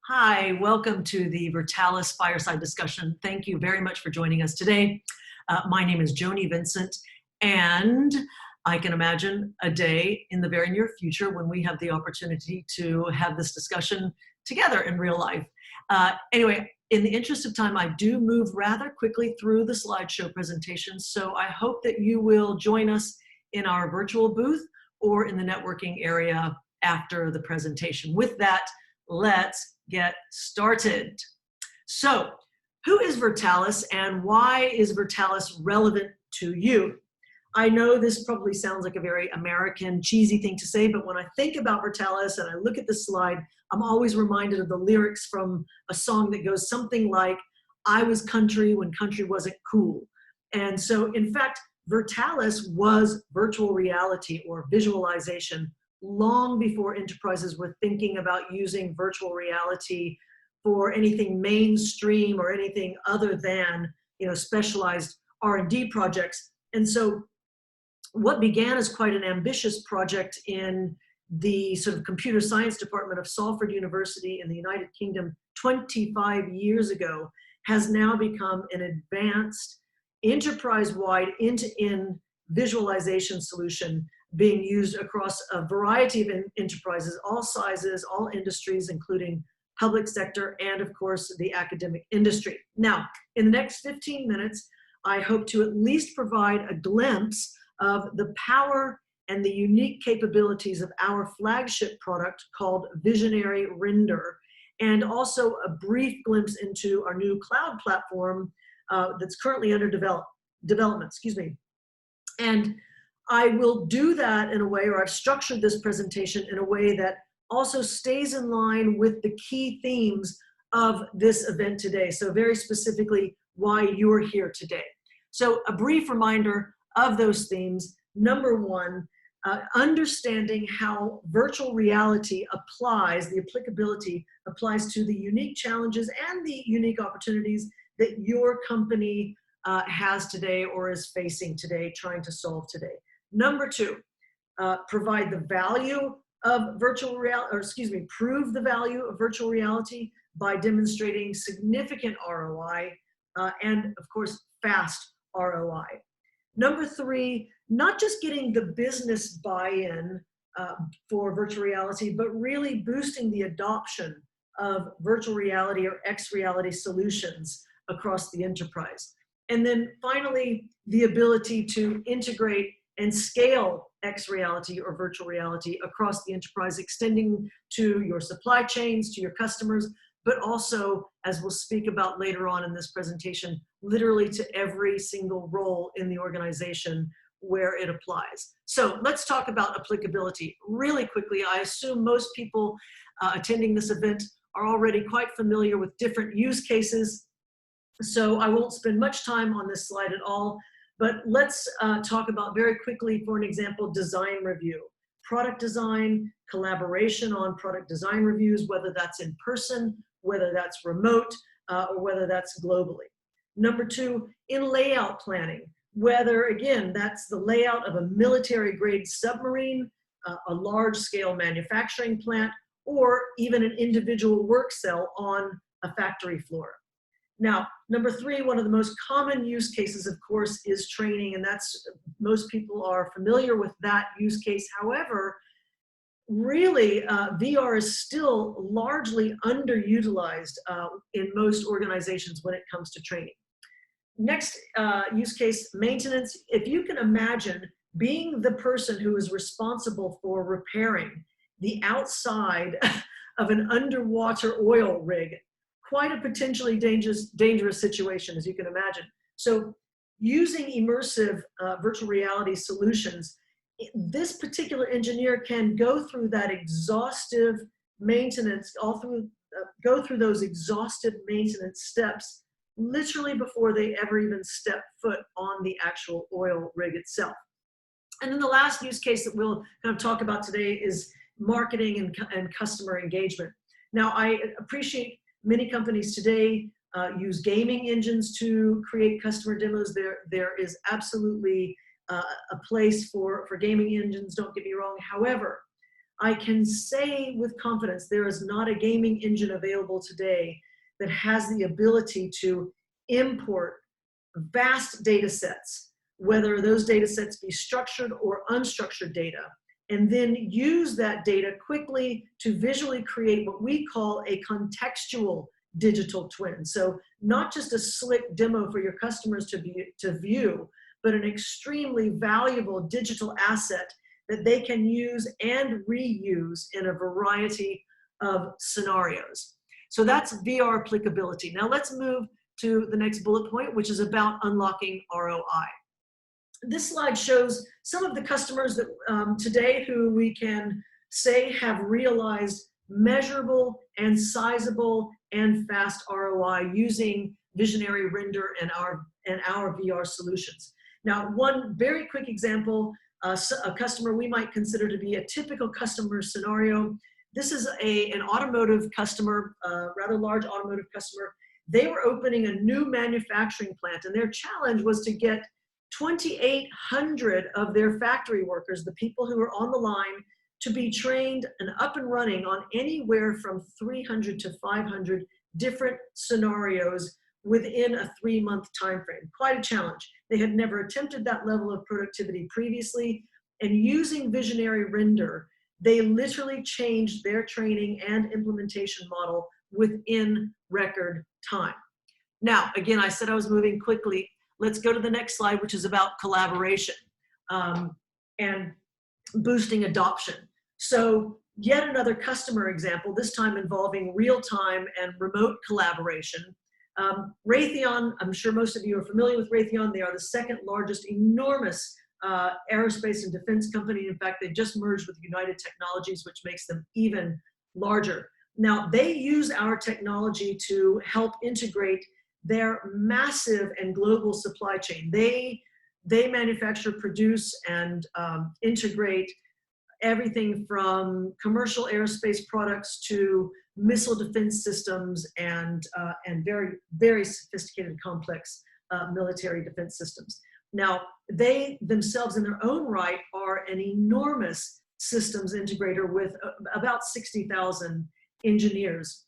Hi, welcome to the Virtalis Fireside Discussion. Thank you very much for joining us today. My name is Joni Vincent, and I can imagine a day in the very near future when we have the opportunity to have this discussion together in real life. Anyway, in the interest of time, I do move rather quickly through the slideshow presentation, so I hope that you will join us in our virtual booth or in the networking area after the presentation. With that, let's get started. So, who is Virtalis and why is Virtalis relevant to you? I know this probably sounds like a very American, cheesy thing to say, but when I think about Virtalis and I look at this slide, I'm always reminded of the lyrics from a song that goes something like, I was country when country wasn't cool. And so, in fact, Virtalis was virtual reality or visualization long before enterprises were thinking about using virtual reality for anything mainstream or anything other than, specialized R&D projects. And so what began as quite an ambitious project in the sort of computer science department of Salford University in the United Kingdom 25 years ago has now become an advanced enterprise-wide end-to-end visualization solution being used across a variety of enterprises, all sizes, all industries, including public sector and, of course, the academic industry. Now, in the next 15 minutes, I hope to at least provide a glimpse of the power and the unique capabilities of our flagship product called Visionary Render, and also a brief glimpse into our new cloud platform that's currently under development. And I will do that in a way, or I've structured this presentation in a way that also stays in line with the key themes of this event today. So very specifically, why you're here today. So a brief reminder of those themes. Number one, understanding how virtual reality applies, the applicability applies to the unique challenges and the unique opportunities that your company has today or is facing today, trying to solve today. Number two, provide the value of virtual reality, prove the value of virtual reality by demonstrating significant ROI and, of course, fast ROI. Number three, not just getting the business buy-in for virtual reality, but really boosting the adoption of virtual reality or X-reality solutions across the enterprise. And then finally, the ability to integrate and scale X-reality or virtual reality across the enterprise, extending to your supply chains, to your customers, but also, as we'll speak about later on in this presentation, literally to every single role in the organization where it applies. So let's talk about applicability really quickly. I assume most people attending this event are already quite familiar with different use cases, so I won't spend much time on this slide at all. But let's talk about very quickly, for an example, design review. Product design, collaboration on product design reviews, whether that's in person, whether that's remote, or whether that's globally. Number two, in layout planning, whether, again, that's the layout of a military-grade submarine, a large-scale manufacturing plant, or even an individual work cell on a factory floor. Now, number three, one of the most common use cases, of course, is training, and most people are familiar with that use case. However, really, VR is still largely underutilized in most organizations when it comes to training. Next use case, maintenance. If you can imagine being the person who is responsible for repairing the outside of an underwater oil rig, quite a potentially dangerous situation, as you can imagine. So using immersive virtual reality solutions, this particular engineer can go through that exhaustive maintenance, go through those exhaustive maintenance steps literally before they ever even step foot on the actual oil rig itself. And then the last use case that we'll kind of talk about today is marketing and customer engagement. Now, I appreciate many companies today use gaming engines to create customer demos. There is absolutely a place for gaming engines, don't get me wrong. However, I can say with confidence there is not a gaming engine available today that has the ability to import vast data sets, whether those data sets be structured or unstructured data, and then use that data quickly to visually create what we call a contextual digital twin. So not just a slick demo for your customers to view, but an extremely valuable digital asset that they can use and reuse in a variety of scenarios. So that's VR applicability. Now let's move to the next bullet point, which is about unlocking ROI. This slide shows some of the customers that today who we can say have realized measurable and sizable and fast ROI using visionary render and our VR solutions. Now, one very quick example, a customer we might consider to be a typical customer scenario. This is an automotive customer, rather large automotive customer. They were opening a new manufacturing plant, and their challenge was to get 2,800 of their factory workers, the people who are on the line, to be trained and up and running on anywhere from 300 to 500 different scenarios within a 3-month time frame. Quite a challenge. They had never attempted that level of productivity previously, and using visionary render, they literally changed their training and implementation model within record time. Now, again, I said I was moving quickly. Let's go to the next slide, which is about collaboration and boosting adoption. So yet another customer example, this time involving real-time and remote collaboration. Raytheon, I'm sure most of you are familiar with Raytheon. They are the second largest enormous aerospace and defense company. In fact, they just merged with United Technologies, which makes them even larger. Now, they use our technology to help integrate their massive and global supply chain. They manufacture, produce, and integrate everything from commercial aerospace products to missile defense systems and very, very sophisticated, complex military defense systems. Now, they themselves in their own right are an enormous systems integrator with about 60,000 engineers.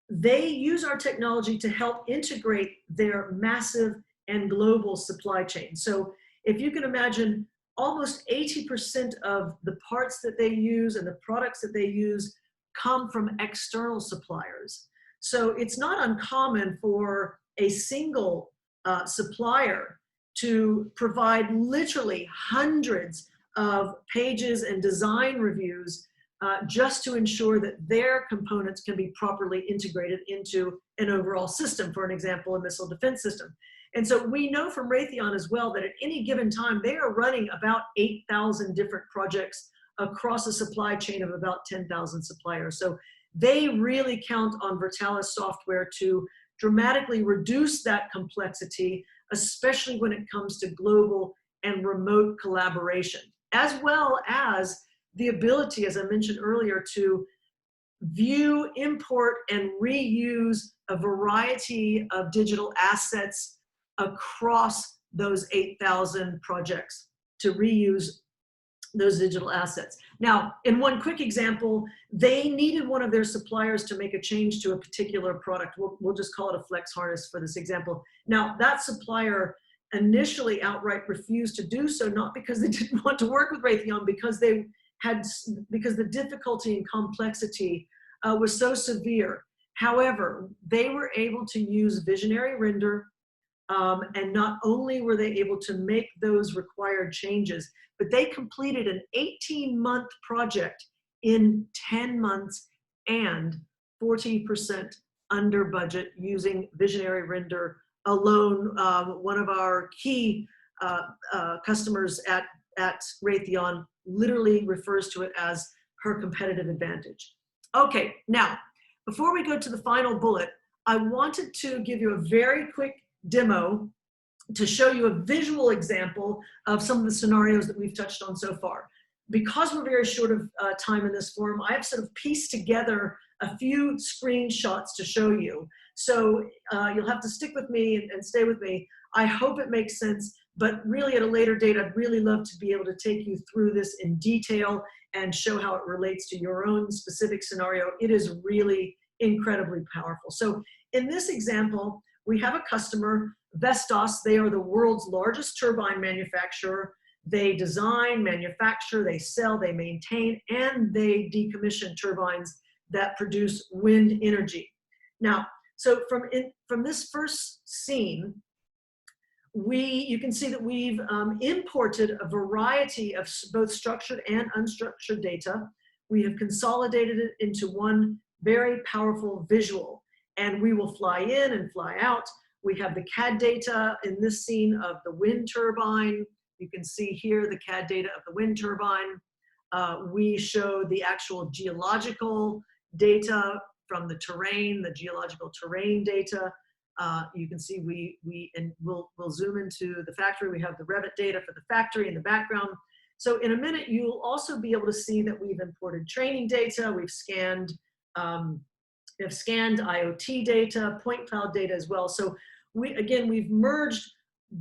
They use our technology to help integrate their massive and global supply chain. So if you can imagine, almost 80% of the parts that they use and the products that they use come from external suppliers. So it's not uncommon for a single supplier to provide literally hundreds of pages and design reviews just to ensure that their components can be properly integrated into an overall system, for an example, a missile defense system. And so we know from Raytheon as well that at any given time, they are running about 8,000 different projects across a supply chain of about 10,000 suppliers. So they really count on Virtalis software to dramatically reduce that complexity, especially when it comes to global and remote collaboration, as well as the ability, as I mentioned earlier, to view, import, and reuse a variety of digital assets across those 8,000 projects to reuse those digital assets. Now, in one quick example, they needed one of their suppliers to make a change to a particular product. We'll just call it a flex harness for this example. Now, that supplier initially outright refused to do so, not because they didn't want to work with Raytheon, because the difficulty and complexity was so severe. However, they were able to use visionary render, and not only were they able to make those required changes, but they completed an 18-month project in 10 months and 40% under budget using visionary render alone. One of our key customers at Raytheon literally refers to it as her competitive advantage. Okay, now, before we go to the final bullet, I wanted to give you a very quick demo to show you a visual example of some of the scenarios that we've touched on so far. Because we're very short of time in this forum, I have sort of pieced together a few screenshots to show you. So you'll have to stick with me and stay with me. I hope it makes sense, but really at a later date, I'd really love to be able to take you through this in detail and show how it relates to your own specific scenario, it is really incredibly powerful. So in this example, we have a customer, Vestas. They are the world's largest turbine manufacturer. They design, manufacture, they sell, they maintain, and they decommission turbines that produce wind energy. Now, so from this first scene, you can see that we've imported a variety of both structured and unstructured data. We have consolidated it into one very powerful visual, and we will fly in and fly out. We have the CAD data in this scene of the wind turbine. You can see here the CAD data of the wind turbine. We show the actual geological data from the terrain, the geological terrain data. You can see we'll zoom into the factory. We have the Revit data for the factory in the background. So in a minute, you'll also be able to see that we've imported training data. We've scanned IoT data, point cloud data as well. So we've merged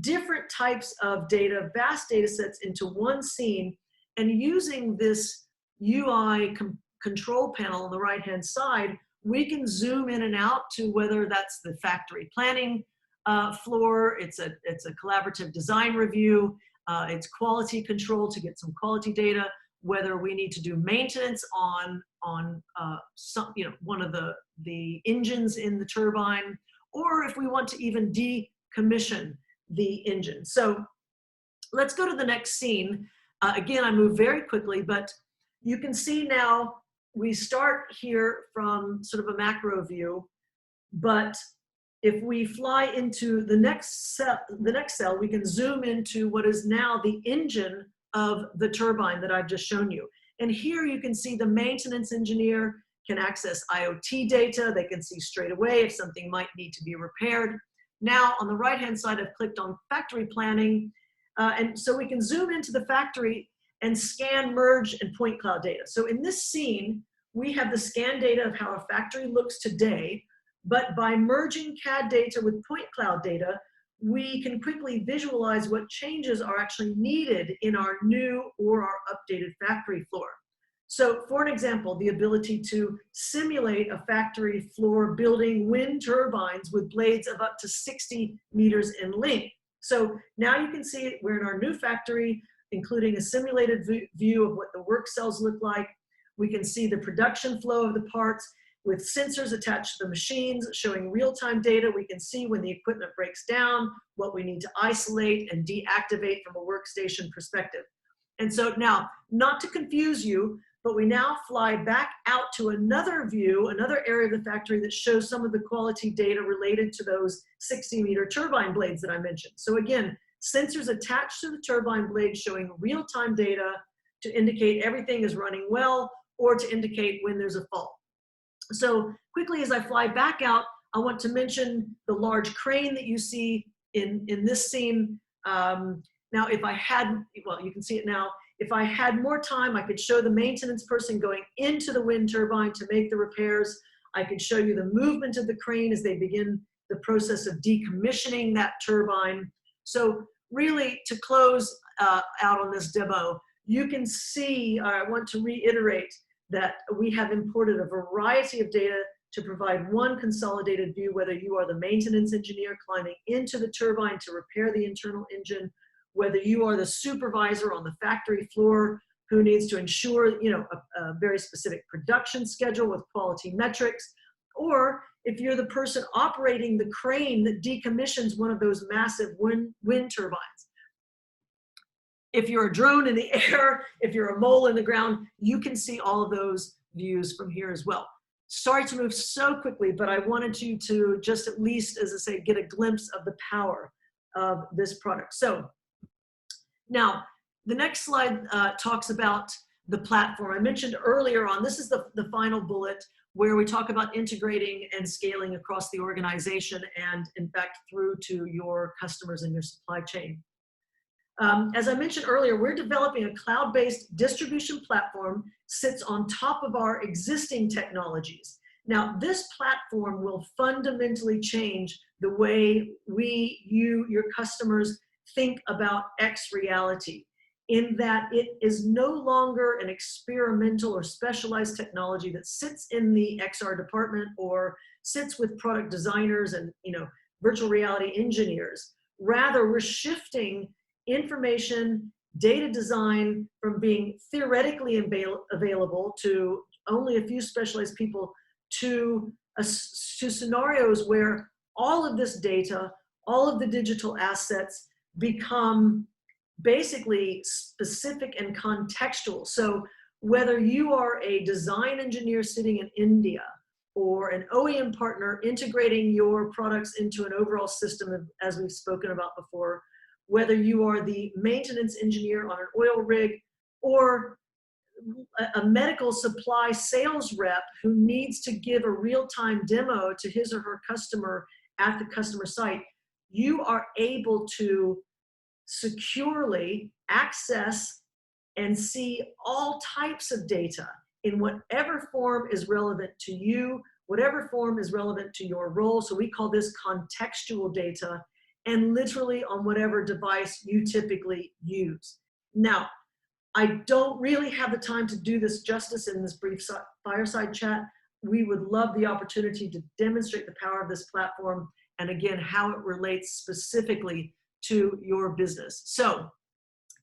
different types of data, vast data sets into one scene, and using this UI control panel on the right-hand side, we can zoom in and out to whether that's the factory planning floor, it's a collaborative design review, it's quality control to get some quality data, whether we need to do maintenance on one of the engines in the turbine, or if we want to even decommission the engine. So let's go to the next scene. Again, I move very quickly, but you can see now we start here from sort of a macro view, but if we fly into the next cell, we can zoom into what is now the engine of the turbine that I've just shown you. And here you can see the maintenance engineer can access IoT data. They can see straight away if something might need to be repaired. Now on the right-hand side, I've clicked on factory planning. And so we can zoom into the factory and scan, merge, and point cloud data. So in this scene, we have the scan data of how a factory looks today, but by merging CAD data with point cloud data, we can quickly visualize what changes are actually needed in our new or our updated factory floor. So for an example, the ability to simulate a factory floor building wind turbines with blades of up to 60 meters in length. So now you can see we're in our new factory, including a simulated view of what the work cells look like. We can see the production flow of the parts with sensors attached to the machines showing real-time data. We can see when the equipment breaks down, what we need to isolate and deactivate from a workstation perspective. And so now, not to confuse you, but we now fly back out to another view, another area of the factory that shows some of the quality data related to those 60-meter turbine blades that I mentioned. So again, sensors attached to the turbine blades showing real-time data to indicate everything is running well or to indicate when there's a fault. So quickly as I fly back out, I want to mention the large crane that you see in this scene. Now if I had, well, you can see it now, if I had more time, I could show the maintenance person going into the wind turbine to make the repairs. I could show you the movement of the crane as they begin the process of decommissioning that turbine. So really, to close out on this demo, you can see, I want to reiterate that we have imported a variety of data to provide one consolidated view, whether you are the maintenance engineer climbing into the turbine to repair the internal engine, whether you are the supervisor on the factory floor who needs to ensure a very specific production schedule with quality metrics, or if you're the person operating the crane that decommissions one of those massive wind turbines. If you're a drone in the air, if you're a mole in the ground, you can see all of those views from here as well. Sorry to move so quickly, but I wanted you to just at least, as I say, get a glimpse of the power of this product. So now, the next slide talks about the platform. I mentioned earlier on, this is the final bullet where we talk about integrating and scaling across the organization and, in fact, through to your customers and your supply chain. As I mentioned earlier, we're developing a cloud-based distribution platform sits on top of our existing technologies. Now, this platform will fundamentally change the way you, your customers, think about X reality. in that it is no longer an experimental or specialized technology that sits in the XR department or sits with product designers and virtual reality engineers. Rather, we're shifting information, data design from being theoretically available to only a few specialized people to scenarios where all of this data, all of the digital assets become basically specific and contextual. So whether you are a design engineer sitting in India or an OEM partner integrating your products into an overall system, as we've spoken about before, whether you are the maintenance engineer on an oil rig or a medical supply sales rep who needs to give a real-time demo to his or her customer at the customer site, you are able to securely access and see all types of data in whatever form is relevant to you, whatever form is relevant to your role. So we call this contextual data, and literally on whatever device you typically use. Now, I don't really have the time to do this justice in this brief fireside chat. We would love the opportunity to demonstrate the power of this platform and again, how it relates specifically to your business. So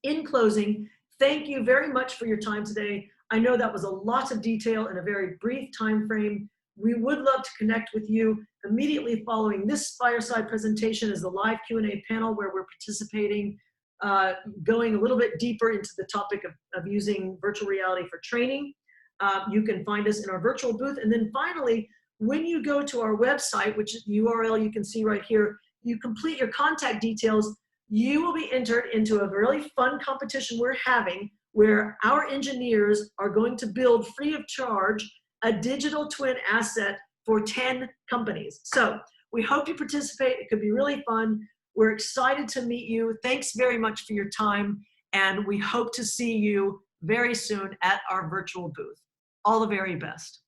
in closing, thank you very much for your time today. I know that was a lot of detail in a very brief time frame. We would love to connect with you. Immediately following this fireside presentation is the live Q&A panel where we're participating, going a little bit deeper into the topic of using virtual reality for training. You can find us in our virtual booth. And then finally, when you go to our website, which is the URL you can see right here, you complete your contact details, you will be entered into a really fun competition we're having where our engineers are going to build free of charge a digital twin asset for 10 companies. So we hope you participate. It could be really fun. We're excited to meet you. Thanks very much for your time. And we hope to see you very soon at our virtual booth. All the very best.